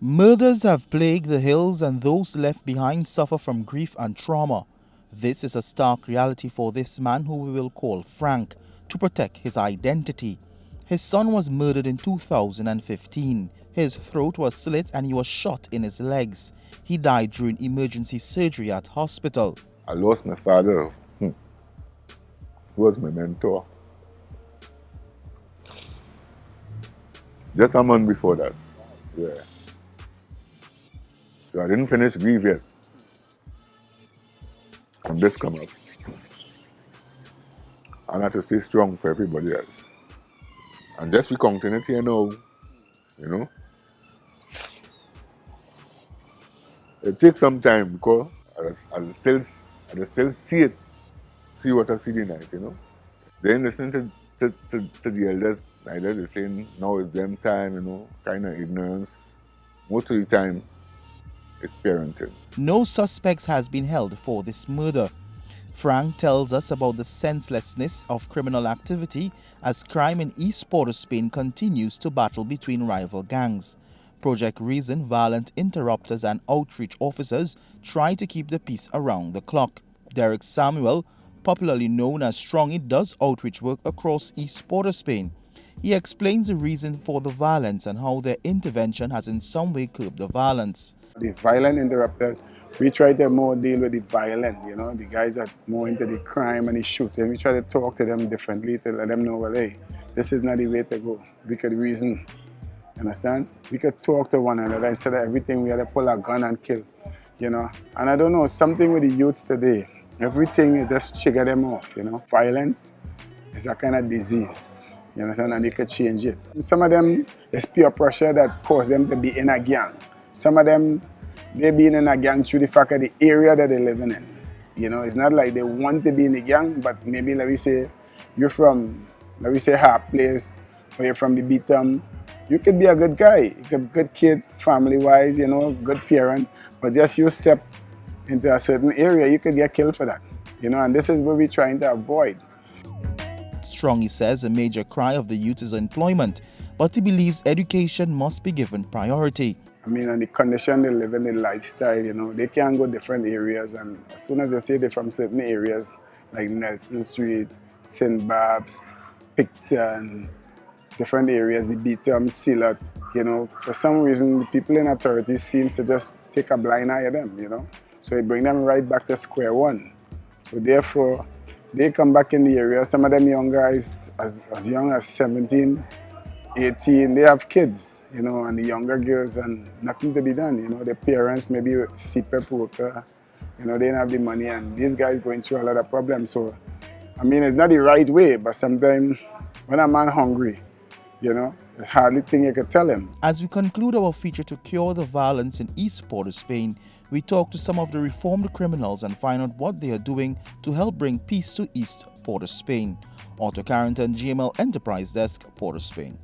Murders have plagued the hills and those left behind suffer from grief and trauma. This is a stark reality for this man who we will call Frank to protect his identity. His son was murdered in 2015. His throat was slit and he was shot in his legs. He died during emergency surgery at hospital. I lost my father, who was my mentor. Just a month before that, yeah. So I didn't finish grief yet. And this come up. And I had to stay strong for everybody else. And just recounting it here now, you know. It takes some time because I still see what I see tonight, you know. They ain't listening to the elders, neither they're saying now it's them time, you know, kind of ignorance. Most of the time, it's parenting. No suspects has been held for this murder. Frank tells us about the senselessness of criminal activity as crime in East Port of Spain continues to battle between rival gangs. Project Reason violent interrupters and outreach officers try to keep the peace around the clock. Derek Samuel, popularly known as Strongy, does outreach work across East Port of Spain. He explains the reason for the violence and how their intervention has in some way curbed the violence. The violent interrupters, we try to more deal with the violent, you know, the guys that more into the crime and the shooting. We try to talk to them differently to let them know, well, hey, this is not the way to go. We could reason, understand? We could talk to one another instead of everything we had to pull a gun and kill, you know. And I don't know, something with the youths today, everything it just trigger them off, you know. Violence is a kind of disease, you understand, and you could change it. Some of them, it's peer pressure that cause them to be in a gang. Some of them, they being in a gang through the fact of the area that they're living in. You know, it's not like they want to be in the gang, but maybe, let me say, you're from, let me say, Harp Place, or you're from the Beatum. You could be a good guy, you could be a good kid, family-wise, you know, good parent, but just you step into a certain area, you could get killed for that. You know, and this is what we're trying to avoid. Strongy says a major cry of the youth is employment, but he believes education must be given priority. I mean, and the condition they live in, the lifestyle, you know, they can go different areas, and as soon as they say they're from certain areas, like Nelson Street, St. Barb's, Picton, different areas, the Beatum, Silot, you know, for some reason, the people in authority seems to just take a blind eye at them, you know, so they bring them right back to square one. So therefore, they come back in the area, some of them young guys, as young as 17, 18, they have kids, you know, and the younger girls, and nothing to be done, you know. Their parents maybe CPEP worker, you know, they don't have the money, and these guys going through a lot of problems. So, I mean, it's not the right way, but sometimes when a man hungry, you know, the hardly thing you could tell him. As we conclude our feature to cure the violence in East Port of Spain, we talk to some of the reformed criminals and find out what they are doing to help bring peace to East Port of Spain. Otto Carrington, GML Enterprise Desk, Port of Spain.